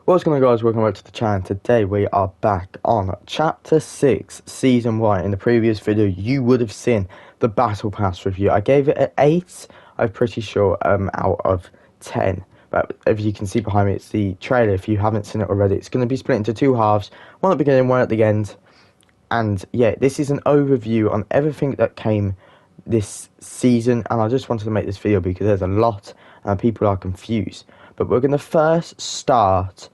What's going on, guys? Welcome back to the channel. Today we are back on chapter 6 season 1. In the previous video you would have seen the battle pass review. I gave it an 8, I'm pretty sure, out of 10. But if you can see behind me, it's the trailer. If you haven't seen it already, it's going to be split into 2 halves, one at the beginning, one at the end. And yeah, this is an overview on everything that came this season, and I just wanted to make this video because there's a lot and people are confused. But we're going to first start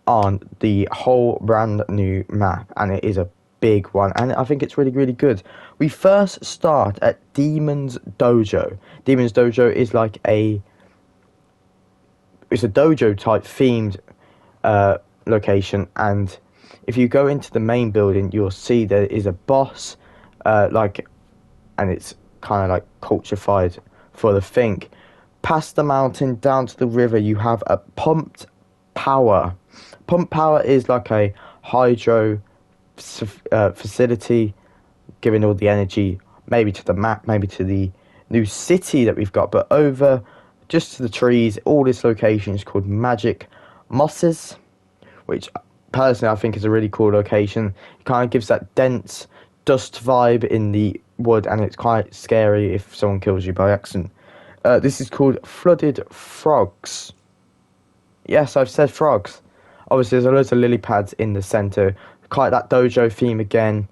on the whole brand new map, and it is a big one, and I think it's really good. We first start at Demon's Dojo. Demon's Dojo is like it's a dojo type themed location, and if you go into the main building you'll see there is a boss, and it's kind of like cultified for the thing. Past the mountain down to the river you have a pumped power. Pump power is like a hydro facility, giving all the energy maybe to the map, maybe to the new city that we've got, but over just to the trees. All this location is called Magic Mosses, which personally I think is a really cool location. It kind of gives that dense dust vibe in the wood, and it's quite scary if someone kills you by accident. This is called Flooded Frogs. Yes, I've said frogs. Obviously, there's loads of lily pads in the centre. Quite that dojo theme again.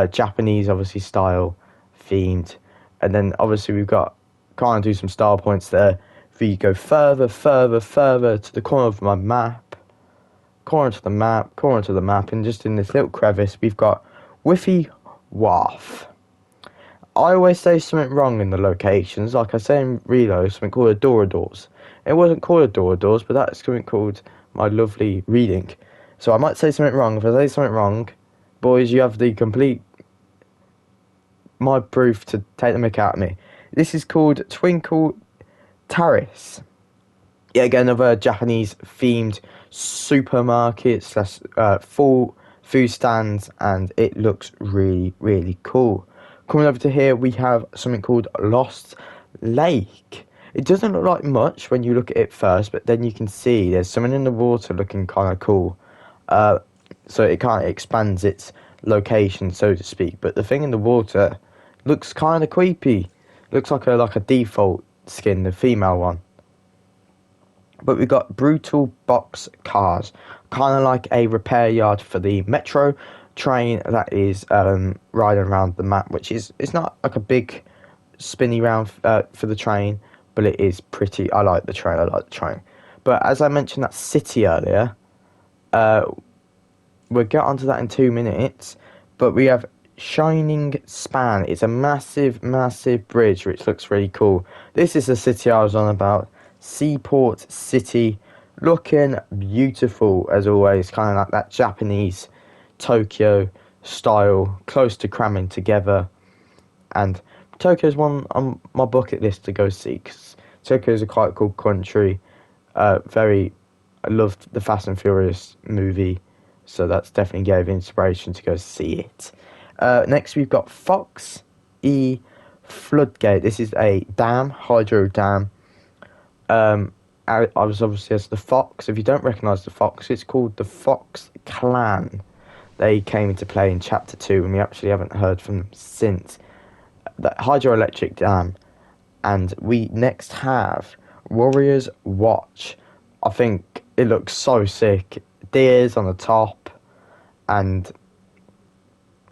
Japanese, obviously, style themed. And then, obviously, we've got kind of do some style points there. If you go further to the corner of my map, corner to the map, and just in this little crevice, we've got Whiffy Wharf. I always say something wrong in the locations. Like I say in Reload, something called Adoradors. It wasn't called Adoradors, but that's something called my lovely reading. So I might say something wrong. If I say something wrong, boys, you have the complete my proof to take the mick out of me. This is called Twinkle Terrace. Yeah, again, another Japanese themed supermarket / full food stands, and it looks really cool. Coming over to here, we have something called Lost Lake. It doesn't look like much when you look at it first, but then you can see there's something in the water looking kind of cool. So it kind of expands its location, so to speak. But the thing in the water looks kind of creepy. Looks like a default skin, the female one. But we've got Brutal Box Cars, kind of like a repair yard for the metro train that is riding around the map, which is, it's not like a big spinny round for the train, but it is pretty. I like the train. But as I mentioned that city earlier, we'll get onto that in 2 minutes. But we have Shining Span. It's a massive bridge which looks really cool. This is the city I was on about, Seaport City, looking beautiful as always, kind of like that Japanese Tokyo style, close to cramming together. And Tokyo's one on my bucket list to go see, because Tokyo is a quite cool country. I loved the Fast and Furious movie, so that's definitely gave inspiration to go see it. Next we've got Fox E Floodgate. This is a dam, hydro dam. I was obviously as the Fox. If you don't recognise the Fox, it's called the Fox Clan. They came into play in chapter 2, and we actually haven't heard from them since. The hydroelectric dam. And we next have Warrior's Watch. I think it looks so sick. Deers on the top, and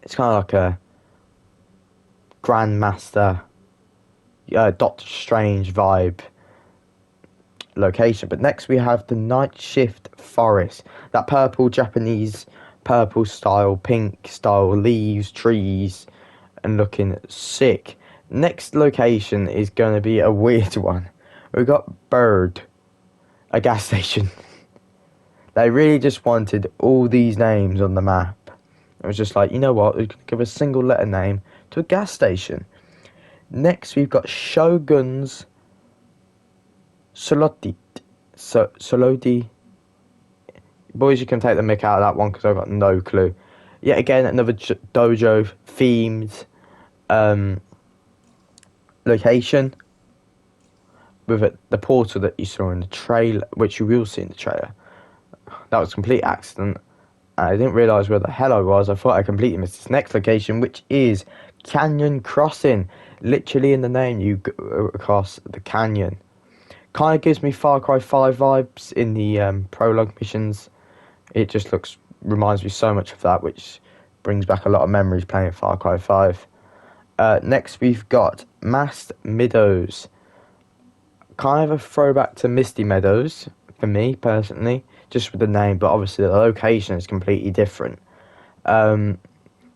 it's kind of like a Grandmaster, Doctor Strange vibe location. But next we have the Night Shift Forest, that purple Japanese purple style, pink style leaves, trees, and looking sick. Next location is going to be a weird one. We've got Bird, a gas station. They really just wanted all these names on the map. It was just like, you know what, we could give a single letter name to a gas station. Next we've got Shogun's Soloti. Boys, you can take the mick out of that one because I've got no clue. Yet again, another dojo themed location with the portal that you saw in the trailer, which you will see in the trailer. That was a complete accident. I didn't realise where the hell I was. I thought I completely missed this next location, which is Canyon Crossing. Literally in the name, you go across the canyon. Kind of gives me Far Cry 5 vibes in the prologue missions. It just reminds me so much of that, which brings back a lot of memories playing Far Cry 5. Next, we've got Mast Meadows. Kind of a throwback to Misty Meadows, for me, personally, just with the name, but obviously the location is completely different. Kind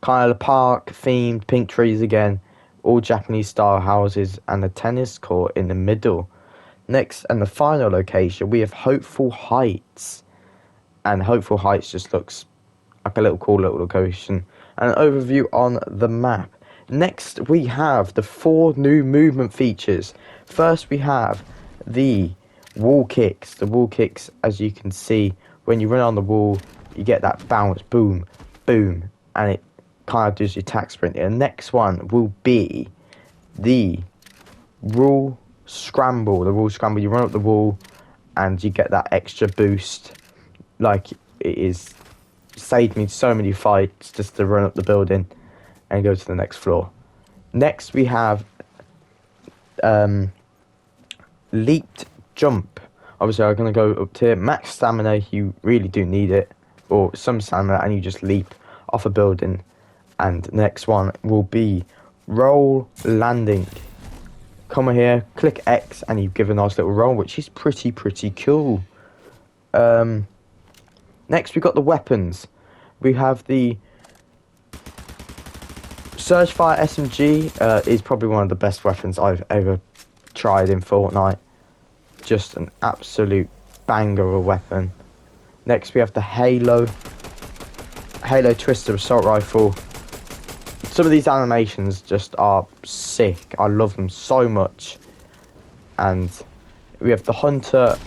of the park-themed, pink trees again, all Japanese-style houses, and a tennis court in the middle. Next, and the final location, we have Hopeful Heights. And Hopeful Heights just looks like a cool little location. And an overview on the map. Next, we have the 4 new movement features. First, we have the wall kicks. The wall kicks, as you can see, when you run on the wall, you get that bounce, boom, boom, and it kind of does your attack sprint. The next one will be the rule scramble. The rule scramble, you run up the wall, and you get that extra boost. Like, it is saved me so many fights just to run up the building and go to the next floor. Next, we have leaped jump. Obviously, I'm going to go up to max stamina. You really do need it, or some stamina, and you just leap off a building. And next one will be roll landing. Come here, click X, and you give a nice little roll, which is pretty cool. Next, we've got the weapons. We have the Surgefire SMG. Is probably one of the best weapons I've ever tried in Fortnite. Just an absolute banger of a weapon. Next, we have the Halo Twister Assault Rifle. Some of these animations just are sick. I love them so much. And we have the Hunter.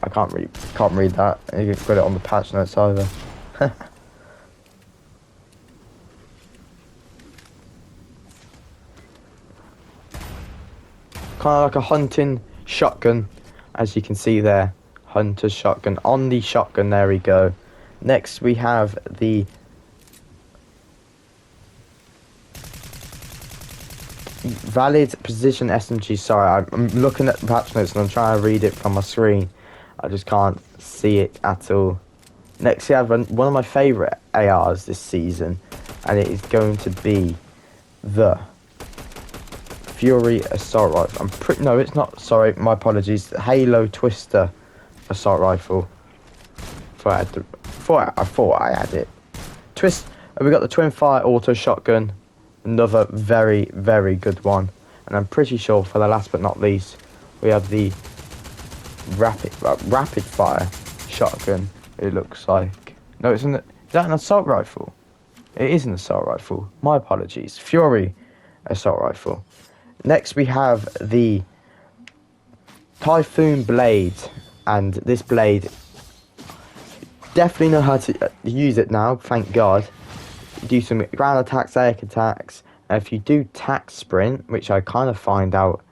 I can't read that. You've got it on the patch notes either. Kind of like a hunting shotgun, as you can see there. Hunter's shotgun. On the shotgun, there we go. Next, we have the valid position SMG. Sorry, I'm looking at the patch notes and I'm trying to read it from my screen. I just can't see it at all. Next, we have one of my favourite ARs this season, and it is going to be the Fury Assault Rifle. No, it's not. Sorry, my apologies. Halo Twister Assault Rifle. I thought I had it. We got the Twin Fire Auto Shotgun. Another very good one. And I'm pretty sure, for the last but not least, we have the rapid fire shotgun. It looks like. No, is that an assault rifle? It is an assault rifle. My apologies. Fury Assault Rifle. Next, we have the Typhoon Blade, and this blade, definitely know how to use it now, thank God. Do some ground attacks, air attacks, and if you do tack sprint, which I kind of find out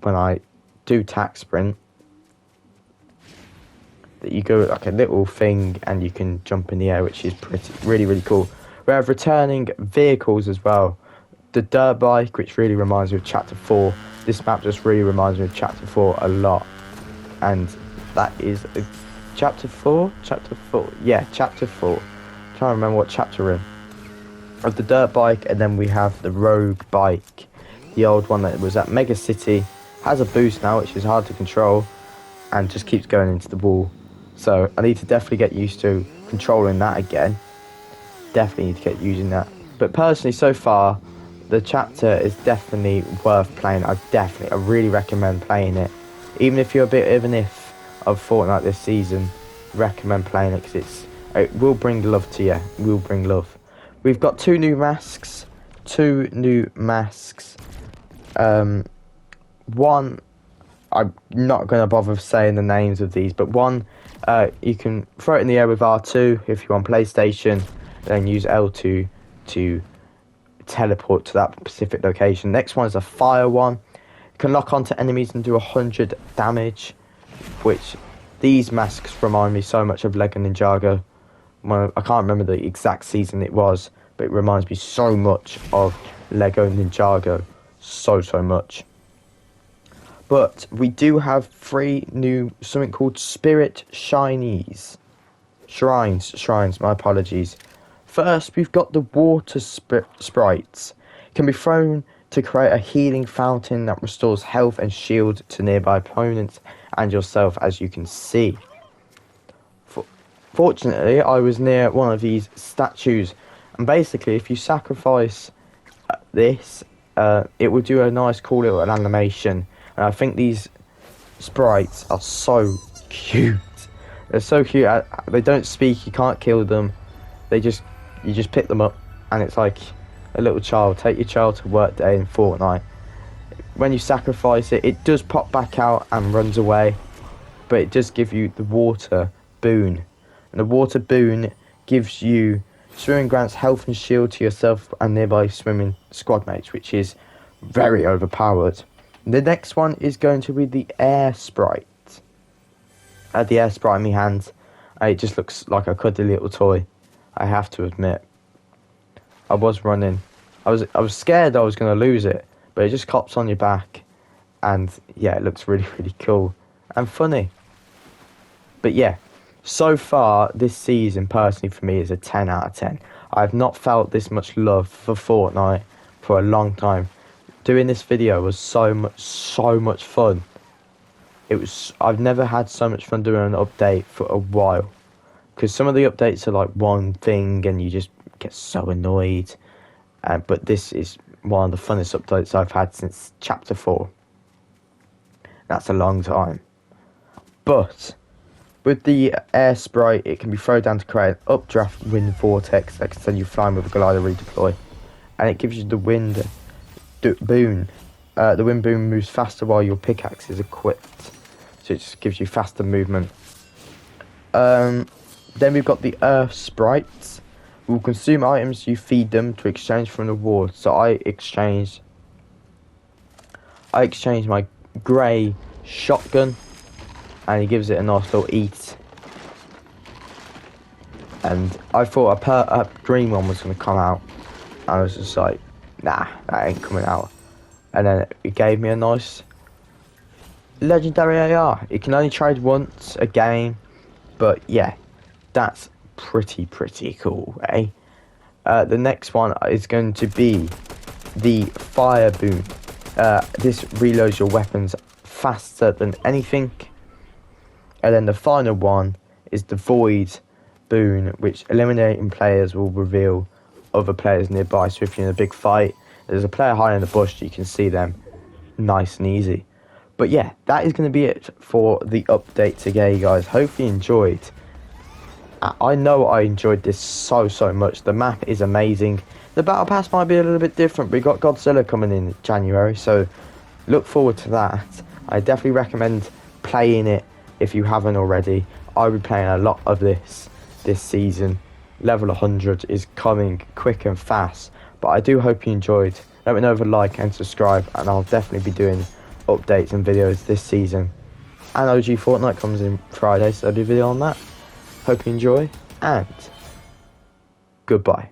when I do tack sprint, that you go like a little thing and you can jump in the air, which is really cool. We have returning vehicles as well. The dirt bike, which really reminds me of Chapter 4. This map just really reminds me of Chapter 4 a lot. And that is Chapter 4? Chapter 4. Yeah, Chapter 4. I'm trying to remember what chapter we're in. Of the dirt bike, and then we have the rogue bike. The old one that was at Mega City. Has a boost now, which is hard to control. And just keeps going into the wall. So I need to definitely get used to controlling that again. Definitely need to get using that. But personally, so far, the chapter is definitely worth playing. I really recommend playing it. Even if you're a bit of an if of Fortnite this season, recommend playing it because it will bring love to you. It will bring love. We've got two new masks. One, I'm not going to bother saying the names of these, but one, you can throw it in the air with R2 if you're on PlayStation, then use L2 to teleport to that specific location. Next one is a fire one. You can lock onto enemies and do 100 damage, which these masks remind me so much of Lego Ninjago. Well, I can't remember the exact season it was, but it reminds me so much of Lego Ninjago. So much. But we do have 3 new, something called Spirit Shinies. Shrines, my apologies. First, we've got the water sprites. It can be thrown to create a healing fountain that restores health and shield to nearby opponents and yourself, as you can see. Fortunately, I was near one of these statues, and basically if you sacrifice this, it will do a nice cool little animation. And I think these sprites are so cute. They're so cute. They don't speak, you can't kill them. You just pick them up, and it's like a little child. Take your child to work day in Fortnite. When you sacrifice it, it does pop back out and runs away, but it does give you the water boon. And the water boon gives you swimming grants health and shield to yourself and nearby swimming squad mates, which is very overpowered. The next one is going to be the air sprite. I had the air sprite in my hands. It just looks like a cuddly little toy, I have to admit. I was running. I was scared I was going to lose it, but it just cops on your back. And yeah, it looks really, really cool and funny. But yeah, so far this season personally for me is a 10 out of 10. I have not felt this much love for Fortnite for a long time. Doing this video was so much fun. I've never had so much fun doing an update for a while, because some of the updates are like one thing and you just get so annoyed, but this is one of the funnest updates I've had since chapter 4. That's a long time. But with the air sprite, it can be thrown down to create an updraft wind vortex that can send you flying with a glider redeploy, and it gives you the wind boon. The wind boon moves faster while your pickaxe is equipped, so it just gives you faster movement. Then we've got the earth sprites. Will consume items you feed them to exchange for an award. So I exchanged my grey shotgun, and he gives it a nice little eat. And I thought a green one was going to come out. I was just like, nah, that ain't coming out. And then it gave me a nice legendary AR. It can only trade once a game, but yeah, that's pretty cool, eh? The next one is going to be the fire boon. This reloads your weapons faster than anything. And then the final one is the void boon, which eliminating players will reveal other players nearby. So if you're in a big fight, there's a player hiding in the bush, you can see them nice and easy. But yeah, that is going to be it for the update today, guys. Hopefully you enjoyed. I know I enjoyed this so much. The map is amazing. The battle pass might be a little bit different. We got Godzilla coming in January, so look forward to that. I definitely recommend playing it if you haven't already. I'll be playing a lot of this season. Level 100 is coming quick and fast, but I do hope you enjoyed. Let me know with a like and subscribe, and I'll definitely be doing updates and videos this season. And OG Fortnite comes in Friday, so I'll do a video on that. Hope you enjoy, and goodbye.